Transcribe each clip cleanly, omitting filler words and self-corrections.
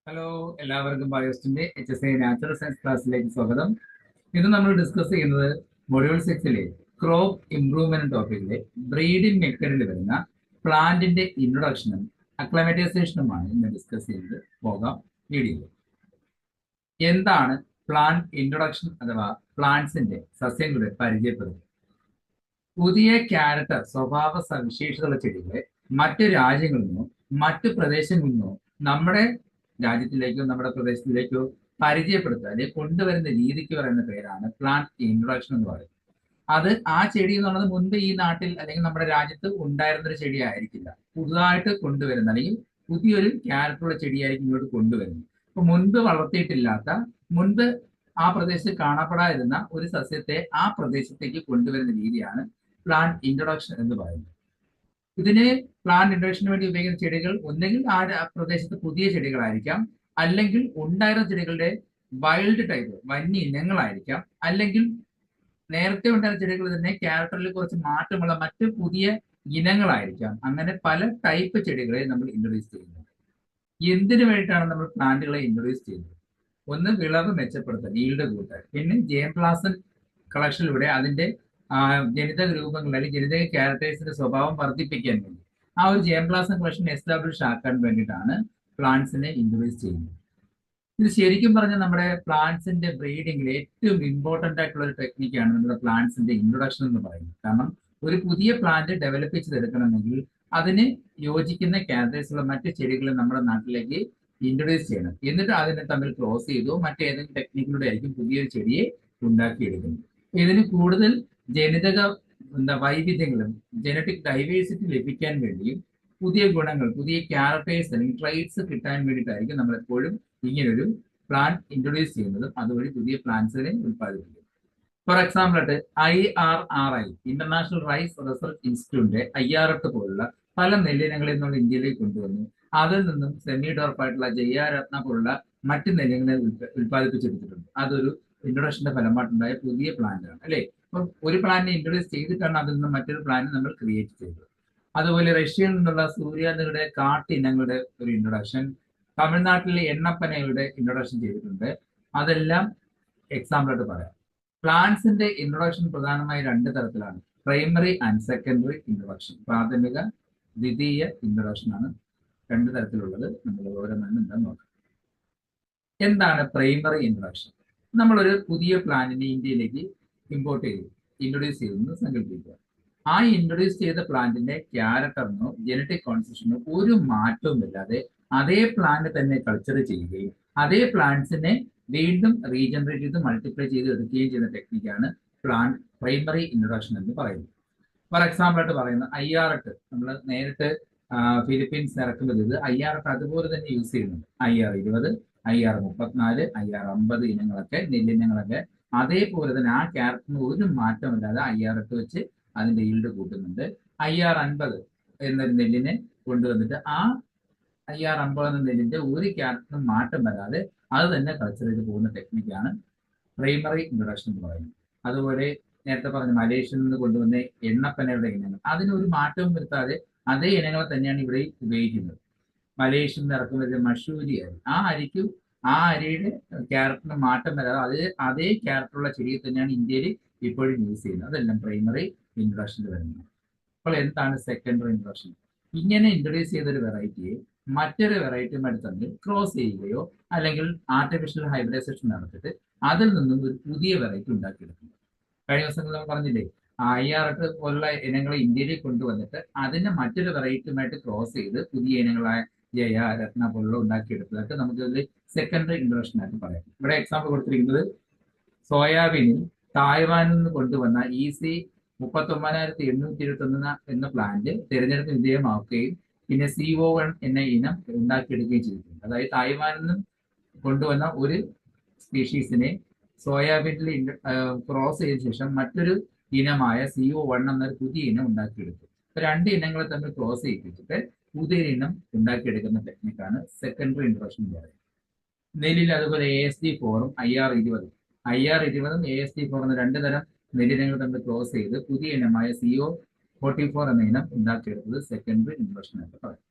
Hello, എല്ലാവർക്കും ബയോസ്റ്റിന്റെ HSA natural science ക്ലാസ്സിലേക്ക് സ്വാഗതം. ഇന്ന് നമ്മൾ ഡിസ്കസ് ചെയ്യുന്നത് മൊഡ്യൂൾ 6-ലെ ക്രോപ്പ് ഇംപ്രൂവ്മെന്റ് ടോപ്പിക്കിലെ ബ്രീഡിംഗ് മെത്തേഡിൽ വരുന്ന പ്ലാന്റിന്റെ ഇൻട്രൊഡക്ഷനും അക്ലമറ്റൈസേഷനുമാണ് ഇന്ന് ഡിസ്കസ് ചെയ്ത് പോകാം. വീഡിയോ എന്താണ് പ്ലാന്റ് ഇൻട്രൊഡക്ഷൻ അഥവാ പ്ലാന്റ്സിന്റെ സസ്യങ്ങളുടെ പരിചയപ്പെടുത്തുന്നത്? പുതിയ ക്യാരക്ടർ സ്വഭാവ സവിശേഷതയുള്ള ചെടികളെ മറ്റു രാജ്യങ്ങളിൽ നിന്നോ മറ്റു പ്രദേശങ്ങളിൽ നിന്നോ നമ്മുടെ രാജ്യത്തിലേക്കോ നമ്മുടെ പ്രദേശത്തിലേക്കോ പരിചയപ്പെടുത്തുക അല്ലെങ്കിൽ കൊണ്ടുവരുന്ന രീതിക്ക് പറയുന്ന പേരാണ് പ്ലാന്റ് ഇൻട്രൊഡക്ഷൻ എന്ന് പറയുന്നത്. അത് ആ ചെടി എന്നുള്ളത് മുൻപ് ഈ നാട്ടിൽ അല്ലെങ്കിൽ നമ്മുടെ രാജ്യത്ത് ഉണ്ടായിരുന്ന ഒരു ചെടി ആയിരിക്കില്ല, പുതുതായിട്ട് കൊണ്ടുവരുന്ന അല്ലെങ്കിൽ പുതിയൊരു ക്യാരക്ടറുള്ള ചെടിയായിരിക്കും ഇങ്ങോട്ട് കൊണ്ടുവരുന്നത്. അപ്പൊ മുൻപ് വളർത്തിയിട്ടില്ലാത്ത, മുൻപ് ആ പ്രദേശത്ത് കാണപ്പെടാതിരുന്ന ഒരു സസ്യത്തെ ആ പ്രദേശത്തേക്ക് കൊണ്ടുവരുന്ന രീതിയാണ് പ്ലാന്റ് ഇൻട്രൊഡക്ഷൻ എന്ന് പറയുന്നത്. ഇതിന് പ്ലാന്റ് ഇൻട്രൊഡക്ഷന് വേണ്ടി ഉപയോഗിക്കുന്ന ചെടികൾ ഒന്നെങ്കിൽ ആ പ്രദേശത്ത് പുതിയ ചെടികളായിരിക്കാം, അല്ലെങ്കിൽ ഉണ്ടായിരുന്ന ചെടികളുടെ വൈൽഡ് ടൈപ്പ് വന്യ ഇനങ്ങളായിരിക്കാം, അല്ലെങ്കിൽ നേരത്തെ ഉണ്ടായിരുന്ന ചെടികൾ തന്നെ ക്യാരക്ടറിൽ കുറച്ച് മാറ്റമുള്ള മറ്റ് പുതിയ ഇനങ്ങളായിരിക്കാം. അങ്ങനെ പല ടൈപ്പ് ചെടികളെ നമ്മൾ ഇൻട്രൊഡ്യൂസ് ചെയ്യുന്നു. എന്തിനു വേണ്ടിയിട്ടാണ് നമ്മൾ പ്ലാന്റുകളെ ഇൻട്രൊഡ്യൂസ് ചെയ്യുന്നത്? ഒന്ന്, വിളവ് മെച്ചപ്പെടുത്താൻ, ഈൽഡ് കൂട്ടാൻ. പിന്നെ ജേംപ്ലാസൻ കളക്ഷനിലൂടെ അതിന്റെ ജനിതക രൂപങ്ങൾ അല്ലെങ്കിൽ ജനിതക ക്യാരക്ടേഴ്സിന്റെ സ്വഭാവം വർദ്ധിപ്പിക്കാൻ വേണ്ടി, ആ ഒരു ജേംപ്ലാസൻ കളക്ഷൻ എസ്റ്റാബ്ലിഷ് ആക്കാൻ വേണ്ടിയിട്ടാണ് പ്ലാന്റ്സിനെ ഇൻട്രൊഡ്യൂസ് ചെയ്യുന്നത്. ഇത് ശരിക്കും പറഞ്ഞാൽ നമ്മുടെ പ്ലാന്റ്സിന്റെ ബ്രീഡിംഗിൽ ഏറ്റവും ഇമ്പോർട്ടന്റ് ആയിട്ടുള്ള ഒരു ടെക്നിക്കാണ് നമ്മുടെ പ്ലാന്റ്സിന്റെ ഇൻട്രൊഡക്ഷൻ എന്ന് പറയുന്നത്. കാരണം ഒരു പുതിയ പ്ലാന്റ് ഡെവലപ്പ് ചെയ്തെടുക്കണമെങ്കിൽ അതിന് യോജിക്കുന്ന ക്യാരക്ടേഴ്സ് ഉള്ള മറ്റ് ചെടികൾ നമ്മുടെ നാട്ടിലേക്ക് ഇൻട്രൊഡ്യൂസ് ചെയ്യണം. എന്നിട്ട് അതിനെ തമ്മിൽ ക്രോസ് ചെയ്തോ മറ്റേതെങ്കിലും ടെക്നിക്കിലൂടെ ആയിരിക്കും പുതിയൊരു ചെടിയെ ഉണ്ടാക്കിയെടുക്കുന്നത്. ഇതിന് കൂടുതൽ ജനിതക വൈവിധ്യങ്ങളും ജനറ്റിക് ഡൈവേഴ്സിറ്റി ലഭിക്കാൻ വേണ്ടിയും പുതിയ ഗുണങ്ങൾ, പുതിയ ക്യാരക്ടേഴ്സ് അല്ലെങ്കിൽ ട്രൈറ്റ്സ് കിട്ടാൻ വേണ്ടിയിട്ടായിരിക്കും നമ്മൾ എപ്പോഴും ഇങ്ങനൊരു പ്ലാന്റ് ഇൻട്രൊഡ്യൂസ് ചെയ്യുന്നതും അതുവഴി പുതിയ പ്ലാന്റ്സിനെ ഉത്പാദിപ്പിക്കുന്നത്. ഫോർ എക്സാമ്പിൾ ആയിട്ട് IRRI, ഇന്റർനാഷണൽ റൈസ് റിസർച്ച് ഇൻസ്റ്റിറ്റ്യൂട്ടിന്റെ IRT പോലുള്ള പല നെല്ലിനങ്ങളിൽ നമ്മൾ ഇന്ത്യയിലേക്ക് കൊണ്ടുവന്നു. അതിൽ നിന്നും സെമി ഡോർഫായിട്ടുള്ള ജയ്യാരത്ന പോലുള്ള മറ്റ് നെല്ലിനങ്ങളെ ഉത്പാദിപ്പിച്ചെടുത്തിട്ടുണ്ട്. അതൊരു ഇൻട്രൊഡക്ഷന്റെ ഫലമായിട്ടുണ്ടായ പുതിയ പ്ലാന്റ് ആണ്, അല്ലെ? അപ്പം ഒരു പ്ലാന്റിനെ ഇൻട്രൊഡ്യൂസ് ചെയ്തിട്ടാണ് അതിൽ നിന്ന് മറ്റൊരു പ്ലാന്റ് നമ്മൾ ക്രിയേറ്റ് ചെയ്തത്. അതുപോലെ റഷ്യയിൽ നിന്നുള്ള സൂര്യാന്തിയുടെ കാട്ടിനങ്ങളുടെ ഒരു ഇൻട്രൊഡക്ഷൻ, തമിഴ്നാട്ടിലെ എണ്ണപ്പനയുടെ ഇൻട്രൊഡക്ഷൻ ചെയ്തിട്ടുണ്ട്. അതെല്ലാം എക്സാമ്പിൾ ആയിട്ട് പറയാം. പ്ലാന്റ്സിന്റെ ഇൻട്രൊഡക്ഷൻ പ്രധാനമായി രണ്ട് തരത്തിലാണ്: പ്രൈമറി ആൻഡ് സെക്കൻഡറി ഇൻട്രൊഡക്ഷൻ. പ്രാഥമിക, ദ്വിതീയ ഇൻട്രൊഡക്ഷൻ ആണ് രണ്ട് തരത്തിലുള്ളത്. നമ്മൾ ഓരോന്നും എന്താന്ന് നോക്കാം. എന്താണ് പ്രൈമറി ഇൻട്രൊഡക്ഷൻ? നമ്മളൊരു പുതിയ പ്ലാന്റിനെ ഇന്ത്യയിലേക്ക് ഇമ്പോർട്ട് ചെയ്തു, ഇൻട്രൊഡ്യൂസ് ചെയ്തെന്ന് സങ്കല്പിക്കുക. ആ ഇൻട്രൊഡ്യൂസ് ചെയ്ത പ്ലാന്റിന്റെ ക്യാരക്ടറിനോ ജനറ്റിക് കോൺസ്റ്റിറ്റ്യൂഷനോ ഒരു മാറ്റവും ഇല്ലാതെ അതേ പ്ലാന്റ് തന്നെ കൾച്ചർ ചെയ്യുകയും അതേ പ്ലാന്റ്സിനെ വീണ്ടും റീജനറേറ്റ് ചെയ്ത് മൾട്ടിപ്ലൈ ചെയ്ത് എടുക്കുകയും ചെയ്യുന്ന ടെക്നിക്കാണ് പ്ലാന്റ് പ്രൈമറി ഇൻട്രൊഡക്ഷൻ എന്ന് പറയുന്നത്. ഫോർ എക്സാമ്പിൾ ആയിട്ട് പറയുന്നത് IRT. നമ്മൾ നേരിട്ട് ഫിലിപ്പീൻസ് ഇറക്കുന്നത് ഇത് IRT അതുപോലെ തന്നെ യൂസ് ചെയ്യുന്നുണ്ട്. IR20, IR34, IR50 ഇനങ്ങളൊക്കെ, നെല്ലിനങ്ങളൊക്കെ അതേപോലെ തന്നെ ആ ക്യാരക്ടറിന് ഒരു മാറ്റമില്ലാതെ IRT വെച്ച് അതിന്റെ ഈൽഡ് കൂട്ടുന്നുണ്ട്. IR50 എന്നൊരു നെല്ലിനെ കൊണ്ടുവന്നിട്ട് ആ IR50 എന്ന നെല്ലിന്റെ ഒരു ക്യാരക്ടറിനും മാറ്റം വരാതെ അത് തന്നെ കൾച്ചർ ചെയ്ത് പോകുന്ന ടെക്നിക്കാണ് പ്രൈമറി ഇൻട്രൊഡക്ഷൻ എന്ന് പറയുന്നത്. അതുപോലെ നേരത്തെ പറഞ്ഞ മലേഷ്യയിൽ നിന്ന് കൊണ്ടുവന്ന എണ്ണപ്പനയുടെ ഇനങ്ങൾ, അതിനൊരു മാറ്റവും വരുത്താതെ അതേ ഇനങ്ങളെ തന്നെയാണ് ഇവിടെ ഉപയോഗിക്കുന്നത്. മലേഷ്യയിൽ നിന്ന് ഇറക്കുന്നത് മഷൂരി അരി, ആ അരിക്കും ആ അരിയുടെ ക്യാരക്ടറിന് മാറ്റം വരാതെ അതേ ക്യാരക്ടറുള്ള ചെടിയെ തന്നെയാണ് ഇന്ത്യയിൽ ഇപ്പോഴും യൂസ് ചെയ്യുന്നത്. അതെല്ലാം പ്രൈമറി ഇൻട്രൊഡക്ഷനിൽ വരുന്നത്. അപ്പോൾ എന്താണ് സെക്കൻഡറി ഇൻട്രൊഡക്ഷൻ? ഇങ്ങനെ ഇൻട്രൊഡ്യൂസ് ചെയ്തൊരു വെറൈറ്റിയെ മറ്റൊരു വെറൈറ്റിയുമായിട്ട് തമ്മിൽ ക്രോസ് ചെയ്യുകയോ അല്ലെങ്കിൽ ആർട്ടിഫിഷ്യൽ ഹൈബ്രിഡൈസേഷൻ നടത്തിയിട്ട് അതിൽ നിന്നും ഒരു പുതിയ വെറൈറ്റി ഉണ്ടാക്കിയെടുക്കുന്നു. കഴിഞ്ഞ ദിവസങ്ങളിൽ നമ്മൾ പറഞ്ഞില്ലേ, IRT പോലുള്ള ഇനങ്ങളെ ഇന്ത്യയിലേക്ക് കൊണ്ടുവന്നിട്ട് അതിനെ മറ്റൊരു വെറൈറ്റിയുമായിട്ട് ക്രോസ് ചെയ്ത് പുതിയ ഇനങ്ങളായ ജയ, രത്ന പോലുള്ള ഉണ്ടാക്കിയെടുത്തതൊക്കെ നമുക്കതിൽ സെക്കൻഡറി ഇൻട്രൊഡക്ഷൻ ആയിട്ട് പറയാം. ഇവിടെ എക്സാമ്പിൾ കൊടുത്തിരിക്കുന്നത് സോയാബീനിൽ തായ്വാനിൽ നിന്ന് കൊണ്ടുവന്ന EC 39,821 എന്ന പ്ലാന്റ് തിരഞ്ഞെടുപ്പ് വിധേയമാക്കുകയും പിന്നെ CO1 എന്ന ഇനം ഉണ്ടാക്കിയെടുക്കുകയും ചെയ്തിട്ടുണ്ട്. അതായത് തായ്വാനിൽ നിന്നും കൊണ്ടുവന്ന ഒരു സ്പീഷീസിനെ സോയാബീനിൽ ക്രോസ് ചെയ്ത ശേഷം മറ്റൊരു ഇനമായ CO1 എന്നൊരു പുതിയ ഇനം ഉണ്ടാക്കിയെടുത്തു. രണ്ട് ഇനങ്ങളെ തമ്മിൽ ക്രോസ് ചെയ്യിപ്പിച്ചിട്ട് പുതിയ ഇനം ഉണ്ടാക്കിയെടുക്കുന്ന ടെക്നിക്കാണ് സെക്കൻഡറി ഇൻട്രൊഡക്ഷൻ എന്ന് പറയുന്നത്. നെല്ലിൽ അതുപോലെ ASD4ഉം IR20ഉം ASD4 എന്ന രണ്ട് തരം നെല്ലിനങ്ങൾ തമ്മിൽ ക്രോസ് ചെയ്ത് പുതിയ ഇനമായ CO44 എന്ന ഇനം ഉണ്ടാക്കിയെടുത്തത് സെക്കൻഡറി ഇൻട്രൊഡക്ഷൻ ആയിട്ട് പറയും.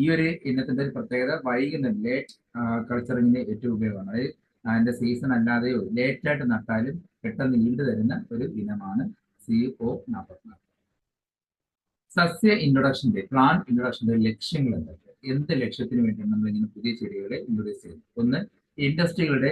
ഈ ഒരു ഇനത്തിന്റെ ഒരു പ്രത്യേകത വൈകുന്ന ലേറ്റ് കൾച്ചറിങ്ങിന് ഏറ്റവും ഉപയോഗമാണ്. അതായത് അതിന്റെ സീസൺ അല്ലാതെയോ ലേറ്റ് ആയിട്ട് നട്ടാലും പെട്ടെന്ന് ഈൽഡ് തരുന്ന ഒരു ഇനമാണ് CO44. സസ്യ ഇൻട്രൊഡക്ഷന്റെ പ്ലാന്റ് ഇൻട്രൊഡക്ഷന്റെ ലക്ഷ്യങ്ങൾ എന്തൊക്കെ? എന്ത് ലക്ഷ്യത്തിന് വേണ്ടിയാണ് നമ്മൾ ഇങ്ങനെ പുതിയ ചെടികളെ ഇൻട്രൊഡ്യൂസ് ചെയ്യുന്നത്? ഒന്ന്, ഇൻഡസ്ട്രികളുടെ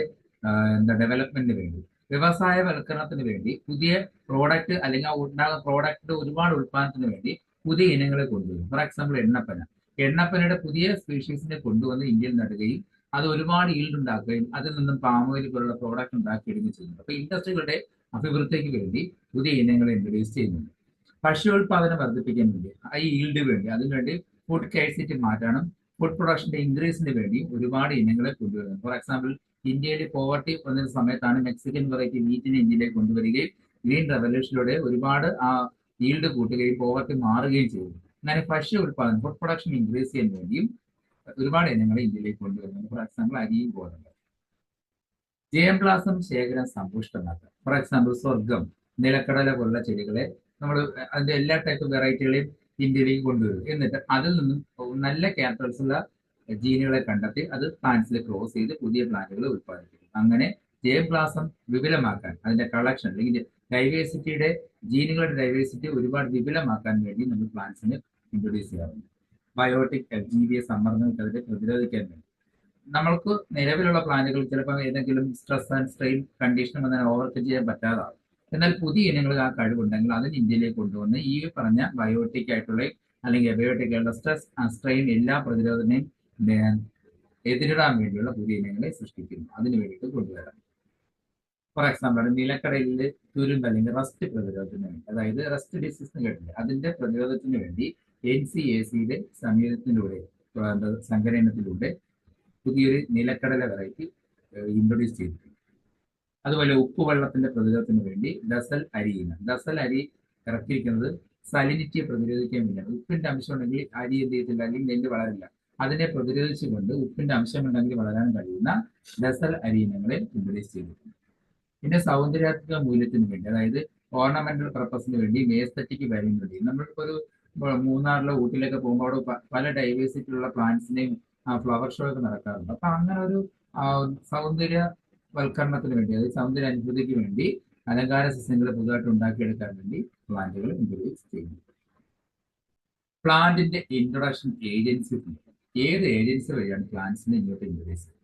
ഡെവലപ്മെന്റിന് വേണ്ടി, വ്യവസായവൽക്കരണത്തിന് വേണ്ടി, പുതിയ പ്രോഡക്റ്റ് അല്ലെങ്കിൽ ഉണ്ടാകുന്ന പ്രോഡക്റ്റിന്റെ ഒരുപാട് ഉൽപ്പാദനത്തിന് വേണ്ടി പുതിയ ഇനങ്ങളെ കൊണ്ടുവരും. For example എണ്ണപ്പന. എണ്ണപ്പനയുടെ പുതിയ സ്പീഷീസിനെ കൊണ്ടുവന്ന് ഇന്ത്യയിൽ നടുകയും അത് ഒരുപാട് ഈൽഡ് ഉണ്ടാക്കുകയും അതിൽ നിന്നും പാം ഓയിൽ പോലുള്ള പ്രോഡക്റ്റ് ഉണ്ടാക്കിയിടുകയും ചെയ്യുന്നു. അപ്പൊ ഇൻഡസ്ട്രികളുടെ അഭിവൃദ്ധിക്ക് വേണ്ടി പുതിയ ഇനങ്ങളെ ഇൻട്രൊഡ്യൂസ് ചെയ്യുന്നുണ്ട്. ഭക്ഷ്യോൽപാദനം വർദ്ധിപ്പിക്കാൻ വേണ്ടി, ഈ ഈൽഡ് വേണ്ടി, അതിനുവേണ്ടി ഫുഡ് സ്കേഴ്സിറ്റി മാറ്റണം, ഫുഡ് പ്രൊഡക്ഷന്റെ ഇൻക്രീസിന് വേണ്ടി ഒരുപാട് ഇനങ്ങളെ കൊണ്ടുവരുന്നത്. ഫോർ എക്സാമ്പിൾ, ഇന്ത്യയിൽ പോവർട്ടി വന്ന സമയത്താണ് മെക്സിക്കൻ വെറൈറ്റി മീറ്റിനെ ഇന്ത്യയിലേക്ക് കൊണ്ടുവരികയും ഗ്രീൻ റെവല്യൂഷനിലൂടെ ഒരുപാട് ആ ഈൽഡ് കൂട്ടുകയും പോവർട്ടി മാറുകയും ചെയ്തു. അങ്ങനെ ഭക്ഷ്യ ഉൽപാദനം, ഫുഡ് പ്രൊഡക്ഷൻ ഇൻക്രീസ് ചെയ്യാൻ വേണ്ടിയും ഒരുപാട് ഇനങ്ങളെ ഇന്ത്യയിലേക്ക് കൊണ്ടുവരുന്നത്. ഫോർ എക്സാമ്പിൾ, അരിയും ഗോതമ്പ്. ജയംപ്ലാസം ശേഖരം സമ്പുഷ്ടമാക്കുക. ഫോർ എക്സാമ്പിൾ, സ്വർഗം, നിലക്കടല പോലുള്ള ചെടികളെ നമ്മൾ അതിന്റെ എല്ലാ ടൈപ്പ് വെറൈറ്റികളെയും ഇന്ത്യയിലേക്ക് കൊണ്ടുവരും. എന്നിട്ട് അതിൽ നിന്നും നല്ല ക്യാരക്ടേഴ്സ് ഉള്ള ജീനുകളെ കണ്ടെത്തി അത് പ്ലാന്റ്സിൽ ക്രോസ് ചെയ്ത് പുതിയ പ്ലാന്റുകൾ ഉത്പാദിപ്പിക്കും. അങ്ങനെ ജയംപ്ലാസം വിപുലമാക്കാൻ, അതിന്റെ കളക്ഷൻ അല്ലെങ്കിൽ ഡൈവേഴ്സിറ്റിയുടെ ജീനുകളുടെ ഡൈവേഴ്സിറ്റി ഒരുപാട് വിപുലമാക്കാൻ വേണ്ടി നമ്മൾ പ്ലാന്റ്സിന് ഇൻട്രൊഡ്യൂസ് ചെയ്യാറുണ്ട്. ബയോട്ടിക് LGBA സമ്മർദ്ദങ്ങൾക്കെതിരെ പ്രതിരോധിക്കാൻ വേണ്ടി നമ്മൾക്ക് നിലവിലുള്ള പ്ലാന്റുകൾ ചിലപ്പോൾ ഏതെങ്കിലും സ്ട്രെസ് ആൻഡ് സ്ട്രെയിൻ കണ്ടീഷൻ വന്നാൽ ഓവർകം ചെയ്യാൻ പറ്റാതാവും. എന്നാൽ പുതിയ ഇനങ്ങൾ ആ കഴിവുണ്ടെങ്കിൽ അതിന് ഇന്ത്യയിലേക്ക് കൊണ്ടുവന്ന് ഈ പറഞ്ഞ ബയോട്ടിക് ആയിട്ടുള്ള അല്ലെങ്കിൽ അബയോട്ടിക് ആയിട്ടുള്ള സ്ട്രെസ് സ്ട്രെയിൻ എല്ലാ പ്രതിരോധനെയും എതിരിടാൻ വേണ്ടിയുള്ള പുതിയ ഇനങ്ങളെ സൃഷ്ടിക്കുന്നു. അതിനു വേണ്ടിയിട്ട് കൊണ്ടുവരാം. ഫോർ എക്സാമ്പിൾ, നിലക്കടലിൽ തുരുമ്പ് അല്ലെങ്കിൽ റസ്റ്റ് പ്രതിരോധത്തിന് വേണ്ടി, അതായത് റസ്റ്റ് ഡിസീസ് കേട്ടില്ല, അതിന്റെ പ്രതിരോധത്തിന് വേണ്ടി NCACയുടെ സമീപനത്തിലൂടെ സങ്കലനത്തിലൂടെ പുതിയൊരു നിലക്കടല വെറൈറ്റി ഇൻട്രൊഡ്യൂസ് ചെയ്തിട്ടുണ്ട്. അതുപോലെ ഉപ്പുവെള്ളത്തിന്റെ പ്രതിരോധത്തിന് വേണ്ടി ഡസൽ അരി ഇനം. ഡസൽ അരി ഇറക്കിയിരിക്കുന്നത് സലിനിറ്റിയെ പ്രതിരോധിക്കാൻ വേണ്ടിയാണ്. ഉപ്പിന്റെ അംശം ഉണ്ടെങ്കിൽ അരി എന്ത് ചെയ്യത്തില്ല, അല്ലെങ്കിൽ നെല്ല് വളരില്ല. അതിനെ പ്രതിരോധിച്ചുകൊണ്ട് ഉപ്പിന്റെ അംശം ഉണ്ടെങ്കിൽ വളരാൻ കഴിയുന്ന ഡസൽ അരി ഇനങ്ങളെ ഇൻട്രൊഡ്യൂസ് ചെയ്തിട്ടുണ്ട്. പിന്നെ സൗന്ദര്യാത്മക മൂല്യത്തിന് വേണ്ടി, അതായത് ഓർണമെന്റൽ പർപ്പസിന് വേണ്ടി, എസ്തെറ്റിക് വാല്യൂവിന് വേണ്ടി, നമ്മളിപ്പോ ഒരു മൂന്നാറിലോ ഊട്ടിയിലൊക്കെ പോകുമ്പോൾ അവിടെ പല ഡൈവേഴ്സിറ്റി ഉള്ള പ്ലാന്റ്സിന്റെയും ഫ്ലവർ ഷോ ഒക്കെ നടക്കാറുണ്ട്. അപ്പൊ അങ്ങനെ ഒരു സൗന്ദര്യവൽക്കരണത്തിന് വേണ്ടി, അതായത് സൗന്ദര്യ അനുഭൂതിക്ക് വേണ്ടി അലങ്കാര സസ്യങ്ങളെ പുതുതായിട്ട് ഉണ്ടാക്കിയെടുക്കാൻ വേണ്ടി പ്ലാന്റുകൾ ഇൻട്രൊഡ്യൂസ് ചെയ്യുന്നു. പ്ലാന്റിന്റെ ഇൻട്രൊഡക്ഷൻ ഏജൻസി. ഏത് ഏജൻസി വഴിയാണ് പ്ലാന്റ്സിനെ ഇങ്ങോട്ട് ഇൻട്രൊഡ്യൂസ് ചെയ്യുന്നത്?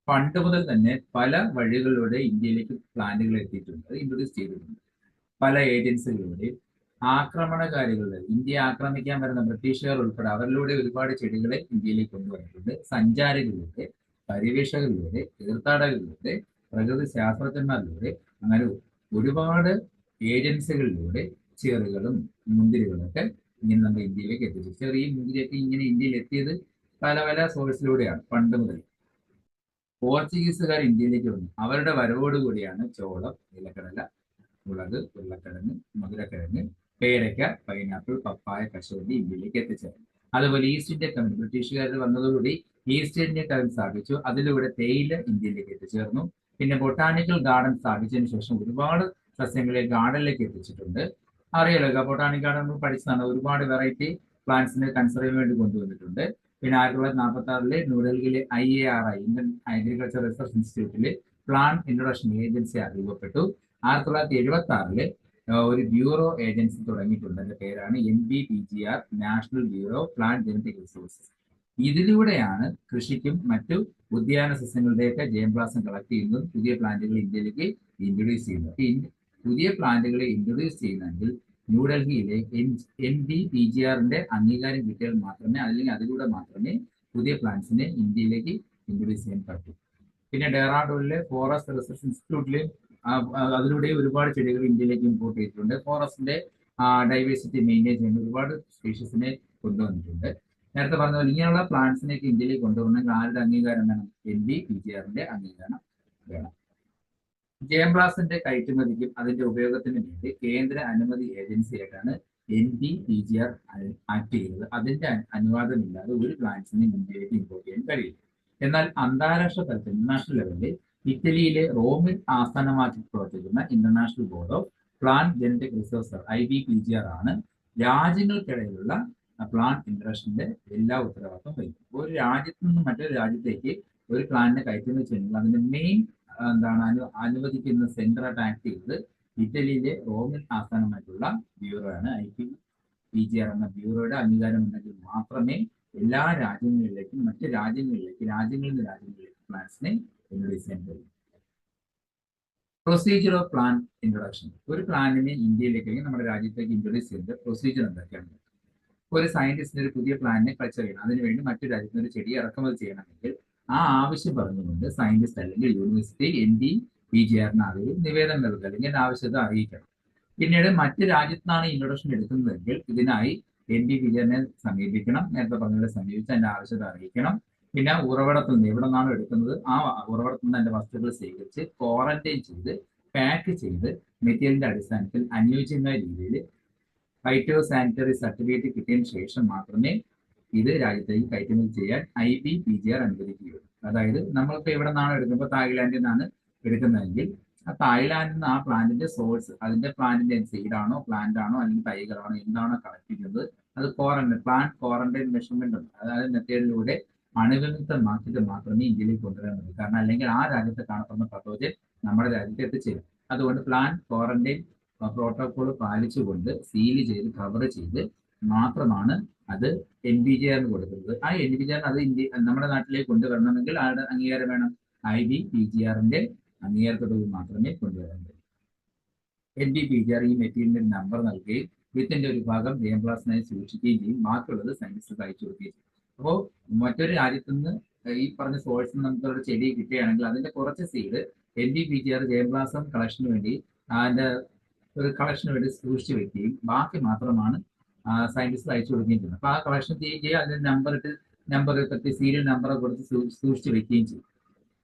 പണ്ട് മുതൽ തന്നെ പല വഴികളിലൂടെ ഇന്ത്യയിലേക്ക് പ്ലാന്റുകൾ എത്തിയിട്ടുണ്ട്, അത് ഇൻട്രൊഡ്യൂസ് ചെയ്തിട്ടുണ്ട്. പല ഏജൻസികളിലൂടെ ആക്രമണകാരികളുടെ, ഇന്ത്യയെ ആക്രമിക്കാൻ വരുന്ന ബ്രിട്ടീഷുകാർ ഉൾപ്പെടെ അവരിലൂടെ ഒരുപാട് ചെടികളെ ഇന്ത്യയിലേക്ക് കൊണ്ടുവന്നിട്ടുണ്ട്. സഞ്ചാരികളിലൂടെ, പരിവേഷകരിലൂടെ, തീർത്ഥാടകരിലൂടെ, പ്രകൃതി ശാസ്ത്രജ്ഞന്മാരിലൂടെ, അങ്ങനെ ഒരുപാട് ഏജൻസികളിലൂടെ ചെറികളും മുന്തിരികളും ഒക്കെ ഇങ്ങനെ നമ്മുടെ ഇന്ത്യയിലേക്ക് എത്തിച്ചു. ചെറിയ മുന്തിരിയൊക്കെ ഇങ്ങനെ ഇന്ത്യയിൽ എത്തിയത് പല പല സോഴ്സിലൂടെയാണ് പണ്ട് മുതൽ. പോർച്ചുഗീസുകാർ ഇന്ത്യയിലേക്ക് വന്നു. അവരുടെ വരവോടുകൂടിയാണ് ചോളം, നിലക്കടല, മുളക്, ഉരുളക്കിഴങ്ങ്, മധുരക്കിഴങ്ങ്, പേരയ്ക്ക, പൈനാപ്പിൾ, പപ്പായ, കശുവണ്ടി ഇന്ത്യയിലേക്ക് എത്തിച്ചേർന്നു. അതുപോലെ ഈസ്റ്റ് ഇന്ത്യ കമ്പനി, ബ്രിട്ടീഷുകാർ വന്നതോടുകൂടി ഈസ്റ്റ് ഇന്ത്യ കമ്പനി സ്ഥാപിച്ചു. അതിലൂടെ തേയില ഇന്ത്യയിലേക്ക് എത്തിച്ചേർന്നു. പിന്നെ ബൊട്ടാണിക്കൽ ഗാർഡൻ സ്ഥാപിച്ചതിന് ശേഷം ഒരുപാട് സസ്യങ്ങളെ ഗാർഡനിലേക്ക് എത്തിച്ചിട്ടുണ്ട്. അറിയാലോ, ബൊട്ടാണിക്കൽ ഗാർഡൻ നമ്മൾ പഠിച്ചതാണ്. ഒരുപാട് വെറൈറ്റി പ്ലാന്റ്സിനെ കൺസർവ് വേണ്ടി കൊണ്ടുവന്നിട്ടുണ്ട്. പിന്നെ 1946 ന്യൂഡൽഹിയിലെ IARI, ഇന്ത്യൻ അഗ്രികൾച്ചർ റിസർച്ച് ഇൻസ്റ്റിറ്റ്യൂട്ടില് പ്ലാന്റ് ഇൻട്രൊഡക്ഷൻ ഏജൻസി രൂപപ്പെട്ടു. 1976 ഒരു ബ്യൂറോ ഏജൻസി തുടങ്ങിയിട്ടുണ്ട്. അതിന്റെ പേരാണ് NBPGR, national bureau plant genetic resources. ഇതിലൂടെയാണ് കൃഷിക്കും മറ്റു ഉദ്യാന സസ്യങ്ങളുടെയൊക്കെ ജയംപ്ലാസം കളക്ട് ചെയ്യുന്നതും പുതിയ പ്ലാന്റുകൾ ഇന്ത്യയിലേക്ക് ഇൻട്രൊഡ്യൂസ് ചെയ്യുന്നത്. പുതിയ പ്ലാന്റുകളെ ഇൻട്രൊഡ്യൂസ് ചെയ്യുന്നതെങ്കിൽ ന്യൂഡൽഹിയിലെ NBPGRന്റെ അംഗീകാരം കിട്ടിയാൽ മാത്രമേ, അല്ലെങ്കിൽ അതിലൂടെ മാത്രമേ പുതിയ പ്ലാന്റ്സിനെ ഇന്ത്യയിലേക്ക് ഇൻട്രൊഡ്യൂസ് ചെയ്യാൻ പറ്റൂ. പിന്നെ ഡെറാഡൂണിലെ ഫോറസ്റ്റ് റിസർച്ച് ഇൻസ്റ്റിറ്റ്യൂട്ടിലെ അതിലൂടെ ഒരുപാട് ചെടികൾ ഇന്ത്യയിലേക്ക് ഇമ്പോർട്ട് ചെയ്തിട്ടുണ്ട്. ഫോറസ്റ്റിന്റെ ഡൈവേഴ്സിറ്റി മെയിൻറ്റെയിൻ ചെയ്യുന്ന ഒരുപാട് സ്പീഷീസിനെ കൊണ്ടുവന്നിട്ടുണ്ട്. നേരത്തെ പറഞ്ഞ പോലെ ഇങ്ങനെയുള്ള പ്ലാന്റ്സിനെയൊക്കെ ഇന്ത്യയിലേക്ക് കൊണ്ടുവരണമെങ്കിൽ ആരുടെ അംഗീകാരം വേണം? NBPGRന്റെ അംഗീകാരം വേണം. ജയംപ്ലാസിന്റെ കയറ്റുമതിക്കും അതിന്റെ ഉപയോഗത്തിനും വേണ്ടി കേന്ദ്ര അനുമതി ഏജൻസിയായിട്ടാണ് NBPGR ആക്ട് ചെയ്യുന്നത്. അതിന്റെ അനുവാദമില്ലാതെ ഒരു പ്ലാന്റ്സിനെ ഇന്ത്യയിലേക്ക് ഇമ്പോർട്ട് ചെയ്യാൻ കഴിയില്ല. എന്നാൽ അന്താരാഷ്ട്ര തലത്തിൽ, ഇന്റർനാഷണൽ ലെവലിൽ ഇറ്റലിയിലെ റോമിൽ ആസ്ഥാനമാക്കി പ്രവർത്തിക്കുന്ന international board of plant genetic resources IBPGR ആണ് രാജ്യങ്ങൾക്കിടയിലുള്ള പ്ലാന്റ് ഇൻട്രഡക്ഷന്റെ എല്ലാ ഉത്തരവാദിത്വം വഹിക്കും. ഒരു രാജ്യത്ത് നിന്ന് മറ്റൊരു രാജ്യത്തേക്ക് ഒരു പ്ലാന്റിനെ കയറ്റുമതി ചെയ്യുമ്പോൾ അതിന്റെ മെയിൻ എന്താണ് അനുവദിക്കുന്ന സെന്റർ ആയിട്ട് ആക്ട് ചെയ്തത് ഇറ്റലിയിലെ റോമിൽ ആസ്ഥാനമായിട്ടുള്ള ബ്യൂറോ ആണ്. IPPGR എന്ന ബ്യൂറോയുടെ അംഗീകാരം ഉണ്ടെങ്കിൽ മാത്രമേ എല്ലാ രാജ്യങ്ങളിലേക്കും മറ്റ് രാജ്യങ്ങളിൽ നിന്ന് രാജ്യങ്ങളിലേക്ക് പ്ലാന്റ്സിനെ ഇൻട്രൊഡ്യൂസ് ചെയ്യാൻ കഴിയും. Procedure of plant introduction. ഒരു പ്ലാന്റിനെ ഇന്ത്യയിലേക്ക് നമ്മുടെ രാജ്യത്തേക്ക് ഇൻട്രൊഡ്യൂസ് ചെയ്യുന്നത് പ്രൊസീജിയർ എന്തൊക്കെയാണ്? ഒരു സയന്റിസ്റ്റിന് ഒരു പുതിയ പ്ലാന്റിനെ കൾച്ചർ ചെയ്യണം, അതിനുവേണ്ടി മറ്റു രാജ്യത്തിന് ഒരു ചെടി ഇറക്കുമതി ചെയ്യണമെങ്കിൽ ആ ആവശ്യം പറഞ്ഞുകൊണ്ട് സയന്റിസ്റ്റ് അല്ലെങ്കിൽ യൂണിവേഴ്സിറ്റി NDPGRന് അറിവ് നിവേദനം നൽകുക അല്ലെങ്കിൽ ആവശ്യകത അറിയിക്കണം. പിന്നീട് മറ്റ് രാജ്യത്താണ് ഇൻട്രൊഡക്ഷൻ എടുക്കുന്നതെങ്കിൽ ഇതിനായി NDPGRനെ സമീപിക്കണം. നേരത്തെ പറഞ്ഞ സമീപിച്ച് അതിന്റെ ആവശ്യകത അറിയിക്കണം. പിന്നെ ഉറവിടത്തിൽ നിന്ന് എവിടെ നിന്നാണ് എടുക്കുന്നത് ആ ഉറവിടത്തിൽ നിന്ന് അതിന്റെ വസ്തുക്കൾ സ്വീകരിച്ച് ക്വാറന്റൈൻ ചെയ്ത് പാക്ക് ചെയ്ത് മെറ്റീരിയലിന്റെ അടിസ്ഥാനത്തിൽ അനുയോജ്യമായ രീതിയിൽ ഫൈറ്റോ സാനിറ്ററി സർട്ടിഫിക്കറ്റ് കിട്ടിയതിനു ശേഷം മാത്രമേ ഇത് രാജ്യത്തേക്ക് കയറ്റുമതി ചെയ്യാൻ IPPGR അനുവദിക്കുകയുള്ളൂ. അതായത് നമ്മളിപ്പോൾ എവിടെ നിന്നാണ് എടുക്കുന്നത്, തായ്ലാന്റിൽ നിന്നാണ് എടുക്കുന്നതെങ്കിൽ ആ തായ്ലാന്റിൽ നിന്ന് ആ പ്ലാന്റിന്റെ സോഴ്സ്, അതിന്റെ പ്ലാന്റിന്റെ സീഡാണോ പ്ലാന്റ് ആണോ അല്ലെങ്കിൽ തൈകളാണോ എന്താണോ കളക്ട് ചെയ്യുന്നത് അത് പ്ലാന്റ് ക്വാറന്റൈൻ മെഷർമെന്റ് ഉണ്ട്. അതായത് മെത്തേഡിലൂടെ അണുവിമുക്തമാക്കിയിട്ട് മാത്രമേ ഇന്ത്യയിലേക്ക് കൊണ്ടുവരാൻ പറ്റൂ. കാരണം അല്ലെങ്കിൽ ആ രാജ്യത്ത് കാണപ്പെടുന്ന പത്തോജൻ നമ്മുടെ രാജ്യത്ത് എത്തിച്ചേരും. അതുകൊണ്ട് പ്ലാന്റ് ക്വാറന്റൈൻ പ്രോട്ടോകോൾ പാലിച്ചുകൊണ്ട് സീല് ചെയ്ത് കവർ ചെയ്ത് മാത്രമാണ് അത് NPGR കൊടുക്കുന്നത്. ആ NPGR അത് നമ്മുടെ നാട്ടിലേക്ക് കൊണ്ടുവരണമെങ്കിൽ ആരുടെ അംഗീകാരം വേണം? IPPGRന്റെ അംഗീകാരത്തോടുകൂടി മാത്രമേ കൊണ്ടുവരാൻ കഴിയൂ. NDPGR ഈ മെറ്റീരിയലിന്റെ നമ്പർ നൽകുകയും വിത്തിന്റെ ഒരു ഭാഗം ജേംപ്ലാസിനായി സൂക്ഷിക്കുകയും ചെയ്യും. ബാക്കിയുള്ളത് സയന്റിസ്റ്റ് അയച്ചു കൊടുക്കുകയും ചെയ്യും. അപ്പോൾ മറ്റൊരു രാജ്യത്തു നിന്ന് ഈ പറഞ്ഞ സോഴ്സിൽ നിന്ന് നമുക്കൊരു ചെടി കിട്ടുകയാണെങ്കിൽ അതിന്റെ കുറച്ച് സീഡ് NDPGR ജേംപ്ലാസം കളക്ഷന് വേണ്ടി അതിന്റെ ഒരു കളക്ഷന് വേണ്ടി സൂക്ഷിച്ചു വെക്കുകയും ബാക്കി മാത്രമാണ് സയന്റിസ്റ്റ് അയച്ചു കൊടുക്കുകയും ചെയ്യുന്നത്. അപ്പൊ ആ കളക്ഷൻ ചെയ്യുകയും അതിന്റെ നമ്പർ പറ്റി സീരിയൽ നമ്പർ കൊടുത്ത് സൂക്ഷിച്ചു വെക്കുകയും ചെയ്യും.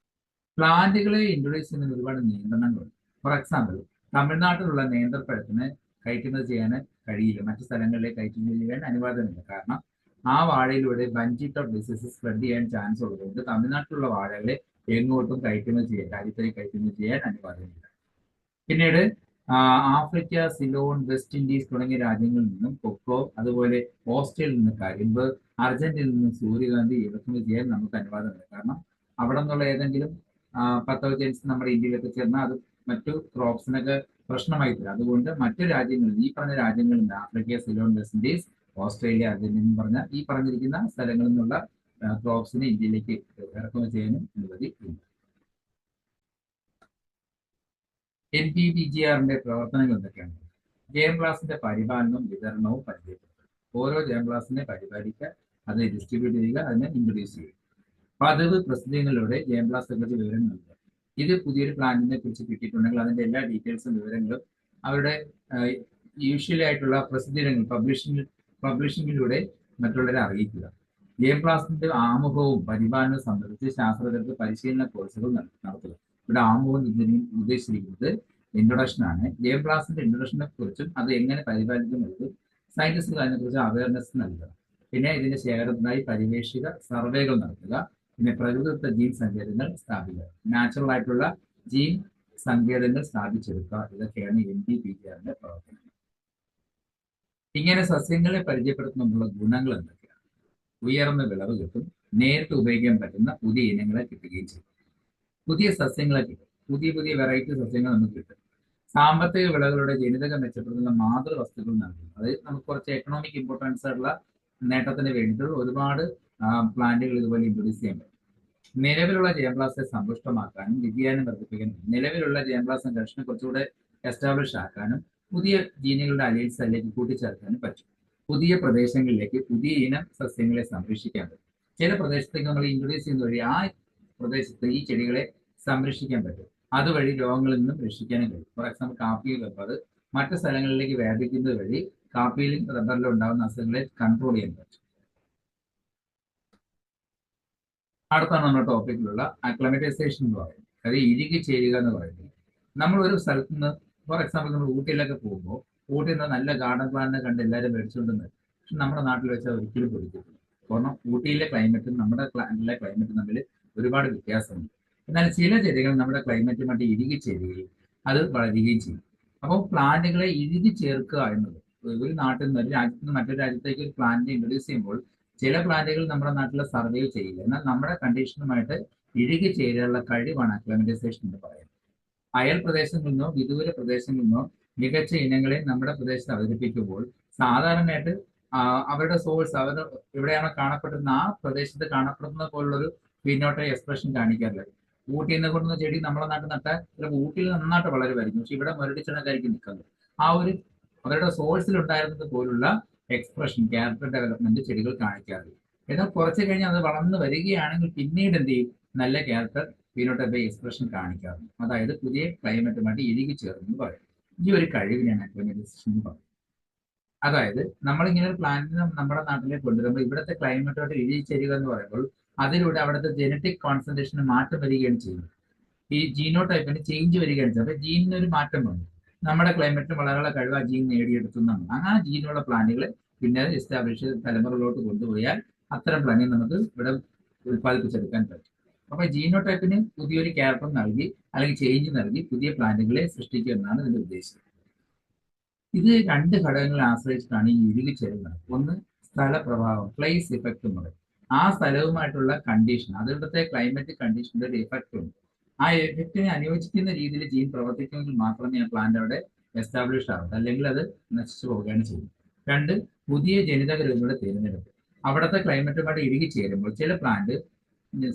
പ്ലാന്റുകളെ ഇൻട്രൊഡ്യൂസ് ചെയ്യുന്ന ഒരുപാട് നിയന്ത്രണങ്ങളുണ്ട്. ഫോർ എക്സാമ്പിൾ, തമിഴ്നാട്ടിലുള്ള നേന്ത്രപ്പഴത്തിന് കയറ്റുമതി ചെയ്യാൻ കഴിയില്ല, മറ്റു സ്ഥലങ്ങളിലേക്ക് കയറ്റുമതി ചെയ്യാൻ അനുവാദമില്ല. കാരണം ആ വാഴയിലൂടെ ബഞ്ചി ടോപ്പ് ഡിസീസസ് സ്പ്രെഡ് ചെയ്യാൻ ചാൻസ് ഉള്ളതുകൊണ്ട് തമിഴ്നാട്ടിലുള്ള വാഴകളെ എങ്ങോട്ടും രാജ്യത്തേക്ക് കയറ്റുമതി ചെയ്യാൻ അനുവാദമില്ല. പിന്നീട് ആഫ്രിക്ക, സിലോൺ, വെസ്റ്റ് ഇൻഡീസ് തുടങ്ങിയ രാജ്യങ്ങളിൽ നിന്നും കൊക്കോ, അതുപോലെ ഓസ്ട്രേലിയയിൽ നിന്ന് കരിമ്പ്, അർജന്റീനയിൽ നിന്നും സൂര്യകാന്തി ഇറക്കുമതി ചെയ്യാൻ നമുക്ക് അനുവാദമില്ല. കാരണം അവിടെ നിന്നുള്ള ഏതെങ്കിലും പത്തോജൻസ് നമ്മുടെ ഇന്ത്യയിലേക്ക് ചേർന്നാൽ അത് മറ്റു ക്രോപ്സിനൊക്കെ പ്രശ്നമായി തരും. അതുകൊണ്ട് മറ്റു രാജ്യങ്ങളിൽ, ഈ പറഞ്ഞ രാജ്യങ്ങളിൽ നിന്ന് Africa, Ceylon, west Indies, Australia, Argentina പറഞ്ഞ ഈ പറഞ്ഞിരിക്കുന്ന സ്ഥലങ്ങളിൽ നിന്നുള്ള ക്രോപ്സിനെ ഇന്ത്യയിലേക്ക് ഇറക്കുമതി ചെയ്യാനും അനുമതി ഉണ്ട്. NDPGRന്റെ പ്രവർത്തനങ്ങൾ എന്തൊക്കെയാണ്? ജേംപ്ലാസിന്റെ പരിപാലനവും വിതരണവും പരിചയപ്പെടുത്തുക. ഓരോ ജേംപ്ലാസിനെ പരിപാലിക്കുക, അത് ഡിസ്ട്രിബ്യൂട്ട് ചെയ്യുക, അതിനെ ഇൻട്രൊഡ്യൂസ് ചെയ്യുക. പതിവ് പ്രസിദ്ധീകരണങ്ങളിലൂടെ ജേംപ്ലാസിനെ കുറിച്ച് വിവരം നൽകുക. ഇത് പുതിയൊരു പ്ലാന്റിനെ കുറിച്ച് കിട്ടിയിട്ടുണ്ടെങ്കിൽ അതിന്റെ എല്ലാ ഡീറ്റെയിൽസും വിവരങ്ങളും അവരുടെ യൂഷ്വലി ആയിട്ടുള്ള പ്രസിദ്ധീകരണങ്ങൾ പബ്ലിഷിങ്ങിലൂടെ മറ്റുള്ളവരെ അറിയിക്കുക. ജേംപ്ലാസിന്റെ ആമുഖവും പരിപാലനവും സംബന്ധിച്ച് ശാസ്ത്രജ്ഞർക്ക് പരിശീലന കോഴ്സുകൾ നടത്തുക. ഇവിടെ ആമുഖം ഉദ്ദേശിച്ചിരിക്കുന്നത് ഇൻട്രൊഡക്ഷൻ ആണ്. ജേംപ്ലാസിന്റെ ഇൻട്രൊഡക്ഷനെ കുറിച്ചും അത് എങ്ങനെ പരിപാലിക്കുന്നത് സയന്റിസ്റ്റുകൾ അതിനെക്കുറിച്ച് അവയർനെസ് നൽകുക. പിന്നെ ഇതിന്റെ ശേഖരത്തിനായി പരിവേഷിക സർവേകൾ നടത്തുക. പിന്നെ പ്രകൃതിദത്ത ജീൻ സങ്കേതങ്ങൾ സ്ഥാപിക്കുക. നാച്ചുറൽ ആയിട്ടുള്ള ജീൻ സങ്കേതങ്ങൾ സ്ഥാപിച്ചെടുക്കുക. ഇതൊക്കെയാണ് NDPGRന്റെ പ്രവർത്തനം. ഇങ്ങനെ സസ്യങ്ങളെ പരിചയപ്പെടുത്തുന്നതിനുള്ള ഗുണങ്ങൾ എന്തൊക്കെയാണ്? ഉയർന്ന വിളവ് കിട്ടും, നേരിട്ട് ഉപയോഗിക്കാൻ പറ്റുന്ന പുതിയ ഇനങ്ങളെ കിട്ടുകയും ചെയ്യും. പുതിയ സസ്യങ്ങളെ കിട്ടും, പുതിയ വെറൈറ്റി സസ്യങ്ങൾ നമുക്ക് കിട്ടും. സാമ്പത്തിക വിളകളുടെ ജനിതക മെച്ചപ്പെടുത്തുന്ന മാതൃവസ്തുക്കൾ നൽകുന്നു. അത് നമുക്ക് കുറച്ച് എക്കണോമിക് ഇമ്പോർട്ടൻസ് ഉള്ള നേട്ടത്തിന് വേണ്ടിയിട്ടുള്ള ഒരുപാട് പ്ലാന്റുകൾ ഇതുപോലെ ഇൻട്രൊഡ്യൂസ് ചെയ്യാൻ പറ്റും. നിലവിലുള്ള ജേംപ്ലാസെ സമ്പുഷ്ടമാക്കാനും വ്യതിയാനം വർദ്ധിപ്പിക്കാനും നിലവിലുള്ള ജേംപ്ലാസ് സംഘർഷനെ കുറച്ചുകൂടെ എസ്റ്റാബ്ലിഷ് ആക്കാനും പുതിയ ജീനുകളുടെ അലീൽസ് അതിലേക്ക് കൂട്ടിച്ചേർക്കാനും പറ്റും. പുതിയ പ്രദേശങ്ങളിലേക്ക് പുതിയ ഇനം സസ്യങ്ങളെ സംരക്ഷിക്കാൻ പറ്റും. ചില പ്രദേശത്തേക്ക് നമ്മൾ ഇൻട്രൊഡ്യൂസ് ചെയ്യുന്ന വഴി ആ പ്രദേശത്ത് ഈ ചെടികളെ സംരക്ഷിക്കാൻ പറ്റും. അതുവഴി രോഗങ്ങളിൽ നിന്നും രക്ഷിക്കാനും കഴിയും. ഫോർ എക്സാമ്പിൾ കാപ്പിയിൽ റബ്ബർ മറ്റു സ്ഥലങ്ങളിലേക്ക് വ്യാപിക്കുന്നത് വഴി കാപ്പിയിലും റബ്ബറിലും ഉണ്ടാകുന്ന അസുഖങ്ങളെ കൺട്രോൾ ചെയ്യാൻ പറ്റും. അടുത്താണ് നമ്മുടെ ടോപ്പിക്കിലുള്ള അക്ലമറ്റൈസേഷൻ എന്ന് പറയുന്നത്. അത് ഇഴുകി ചേരുക എന്ന് പറയുന്നത്. നമ്മൾ ഒരു സ്ഥലത്ത് നിന്ന്, ഫോർ എക്സാമ്പിൾ നമ്മൾ ഊട്ടിയിലൊക്കെ പോകുമ്പോൾ ഊട്ടിയിൽ നിന്ന് നല്ല ഗാർഡൻ പ്ലാന്റിനെ കണ്ട് എല്ലാവരും മേടിച്ചുകൊണ്ടുവന്നത്. പക്ഷെ നമ്മുടെ നാട്ടിൽ വെച്ചാൽ ഒരിക്കലും പിടിക്കത്തില്ല. കാരണം ഊട്ടിയിലെ ക്ലൈമറ്റും നമ്മുടെ നാട്ടിലെ ക്ലൈമറ്റും തമ്മിൽ ഒരുപാട് വ്യത്യാസമുണ്ട്. എന്നാൽ ചില ചെടികൾ നമ്മുടെ ക്ലൈമറ്റുമായിട്ട് ഇഴുകി ചേരുകയും അത് വളരുകയും ചെയ്യും. അപ്പോൾ പ്ലാന്റുകളെ ഇഴുകി ചേർക്കുക എന്നത് ഒരു നാട്ടിൽ നിന്ന് ഒരു രാജ്യത്ത് നിന്ന് മറ്റൊരു രാജ്യത്തേക്ക് ഒരു പ്ലാന്റ് ഇൻട്രൊഡ്യൂസ് ചെയ്യുമ്പോൾ ചില പ്ലാന്റുകൾ നമ്മുടെ നാട്ടിൽ സർവൈവ് ചെയ്യില്ല. എന്നാൽ നമ്മുടെ കണ്ടീഷനുമായിട്ട് ഇഴുകി ചേരാനുള്ള കഴിവാണ് അക്ലമറ്റൈസേഷൻ എന്ന് പറയുന്നത്. അയൽ പ്രദേശങ്ങളിൽ നിന്നോ വിദൂര പ്രദേശങ്ങളിൽ നിന്നോ മികച്ച ഇനങ്ങളെ നമ്മുടെ പ്രദേശത്ത് അവതരിപ്പിക്കുമ്പോൾ സാധാരണയായിട്ട് അവരുടെ സോഴ്സ് അവർ എവിടെയാണോ കാണപ്പെടുന്ന ആ പ്രദേശത്ത് കാണപ്പെടുന്ന പോലുള്ളൊരു ഫിനോട്ടൈ എക്സ്പ്രഷൻ കാണിക്കാറില്ല. ഊട്ടിയിൽ നിന്ന് കൊണ്ടുവന്ന ചെടി നമ്മളെ നാട്ടിൽ നട്ടാൽ ചിലപ്പോൾ ഊട്ടിയിൽ നന്നായിട്ട് വളരുമായിരിക്കും, പക്ഷെ ഇവിടെ മുരടിച്ചിടക്കായിരിക്കും നിൽക്കുന്നത്. ആ ഒരു അവരുടെ സോഴ്സിൽ ഉണ്ടായിരുന്നത് പോലുള്ള എക്സ്പ്രഷൻ, ക്യാരക്ടർ ഡെവലപ്മെന്റ് ചെടികൾ കാണിക്കാറില്ല. എന്നാൽ കുറച്ച് കഴിഞ്ഞ് അത് വളർന്നു വരികയാണെങ്കിൽ പിന്നീട് എന്ത് ചെയ്യും, നല്ല ക്യാരക്ടർ ഫിനോടൈപ്പ് എക്സ്പ്രഷൻ കാണിക്കാറുണ്ട്. അതായത് പുതിയ ക്ലൈമറ്റുമായിട്ട് ഇഴുകി ചേർന്ന് പറയും. ഈ ഒരു കഴിവിനെയാണ് അക്ലമറ്റൈസേഷൻ എന്ന് പറയുന്നത്. അതായത് നമ്മളിങ്ങനെ ഒരു പ്ലാന്റിനെ നമ്മുടെ നാട്ടിലേക്ക് കൊണ്ടുവരുമ്പോൾ ഇവിടുത്തെ ക്ലൈമറ്റോട്ട് ഇഴുകി ചേരുക എന്ന് പറയുമ്പോൾ അതിലൂടെ അവിടുത്തെ ജനറ്റിക് കോൺസെൻട്രേഷന് മാറ്റം വരികയാണ് ചെയ്യുന്നത്. ഈ ജീനോടൈപ്പിന് ചേഞ്ച് വരികയാണ് ചെയ്യുന്നത്. അപ്പൊ ജീനിന് ഒരു മാറ്റം വന്നു, നമ്മുടെ ക്ലൈമറ്റിന് വളരെയുള്ള കഴിവ് ആ ജീൻ നേടിയെടുത്തു എന്നാണ്. ആ ജീനുള്ള പ്ലാന്റുകളെ പിന്നെ എസ്റ്റാബ്ലിഷ് തലമുറകളോട്ട് കൊണ്ടുപോയാൽ അത്തരം പ്ലാന്റുകൾ നമുക്ക് ഇവിടെ ഉത്പാദിപ്പിച്ചെടുക്കാൻ പറ്റും. അപ്പൊ ജീനോടൈപ്പിന് പുതിയൊരു ക്യാരക്ടർ നൽകി അല്ലെങ്കിൽ ചേഞ്ച് നൽകി പുതിയ പ്ലാന്റുകളെ സൃഷ്ടിക്കുക എന്നാണ് ഇതിന്റെ ഉദ്ദേശം. ഇത് രണ്ട് ഘടകങ്ങളെ ആശ്രയിച്ചിട്ടാണ് ഈ ഇഴുകി ചേരുന്നത്. ഒന്ന് സ്ഥലപ്രഭാവം, പ്ലേസ് ഇഫക്റ്റ് എന്ന് പറയും. ആ സ്ഥലവുമായിട്ടുള്ള കണ്ടീഷൻ, അതിവിടുത്തെ ക്ലൈമറ്റിക് കണ്ടീഷന്റെ ഒരു എഫക്റ്റ് ഉണ്ട്. ആ എഫക്റ്റിനെ അനുയോജിക്കുന്ന രീതിയിൽ ജീൻ പ്രവർത്തിക്കുമെങ്കിൽ മാത്രമേ ആ പ്ലാന്റ് അവിടെ എസ്റ്റാബ്ലിഷ് ആവട്ടെ, അല്ലെങ്കിൽ അത് നശിച്ചു പോവുകയാണ് ചെയ്യുന്നത്. രണ്ട്, പുതിയ ജനിതക രോഗങ്ങളുടെ തിരഞ്ഞെടുപ്പ്. അവിടുത്തെ ക്ലൈമറ്റുമായിട്ട് ഇഴുകി ചേരുമ്പോൾ ചില പ്ലാന്റ്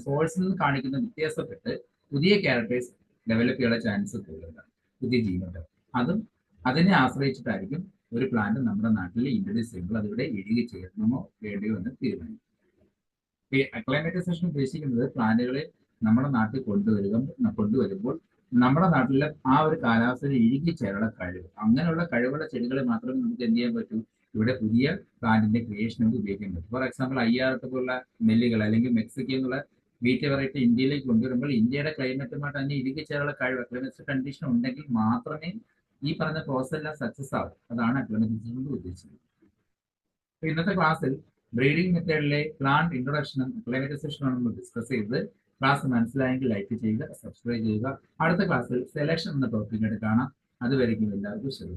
സോഴ്സിൽ നിന്ന് കാണിക്കുന്ന വ്യത്യാസപ്പെട്ട് പുതിയ ക്യാരക്ടേഴ്സ് ഡെവലപ്പ് ചെയ്യാനുള്ള ചാൻസ് കൂടുതലാണ്, പുതിയ ജീനുണ്ട്. അതും അതിനെ ആശ്രയിച്ചിട്ടായിരിക്കും ഒരു പ്ലാന്റ് നമ്മുടെ നാട്ടിൽ ഇൻട്രൊഡ്യൂസ് ചെയ്യുമ്പോൾ അതിവിടെ ഇഴുകി ചേരണമോ വേണ്ടിയോ എന്ന് തീരുമാനിക്കും. അക്ലൈമറ്റൈസേഷൻ ഉദ്ദേശിക്കുന്നത് പ്ലാന്റുകളെ നമ്മുടെ നാട്ടിൽ കൊണ്ടുവരുമ്പോൾ നമ്മുടെ നാട്ടിലെ ആ ഒരു കാലാവസ്ഥയിൽ ഇഴുകി ചേരാനുള്ള കഴിവ്, അങ്ങനെയുള്ള കഴിവുള്ള ചെടികളെ മാത്രമേ നമുക്ക് എന്ത് ചെയ്യാൻ പറ്റൂ, ഇവിടെ പുതിയ പ്ലാന്റിന്റെ ക്രിയേഷനൊക്കെ ഉപയോഗിക്കാൻ പറ്റും. ഫോർ എക്സാമ്പിൾ അയ്യാറത്ത് പോലുള്ള നെല്ലുകൾ അല്ലെങ്കിൽ മെക്സിക്കോ എന്നുള്ള വീറ്റ് വെറൈറ്റി ഇന്ത്യയിലേക്ക് കൊണ്ടുവരുമ്പോൾ ഇന്ത്യയുടെ ക്ലൈമറ്റുമായിട്ട് തന്നെ ഇഴുകി ചേരാനുള്ള കഴിവ്, ക്ലൈമറ്റ് കണ്ടീഷൻ ഉണ്ടെങ്കിൽ മാത്രമേ ഈ പറഞ്ഞ പ്രോസസ് എല്ലാം സക്സസ് ആവും. അതാണ് അക്ലമറ്റൈസേഷൻ കൊണ്ട് ഉദ്ദേശിക്കുന്നത്. ഇന്നത്തെ ക്ലാസ്സിൽ ബ്രീഡിംഗ് മെത്തേഡിലെ പ്ലാന്റ് ഇൻട്രൊഡക്ഷനും അക്ലമറ്റൈസേഷനും നമ്മൾ ഡിസ്കസ് ചെയ്തത്. ക്ലാസ് മനസ്സിലായെങ്കിൽ ലൈക്ക് ചെയ്യുക, സബ്സ്ക്രൈബ് ചെയ്യുക. അടുത്ത ക്ലാസ്സിൽ സെലക്ഷൻ എന്ന ടോപ്പിക്കായിട്ട് കാണാം. അതുവരെയും എല്ലാവർക്കും ശരി.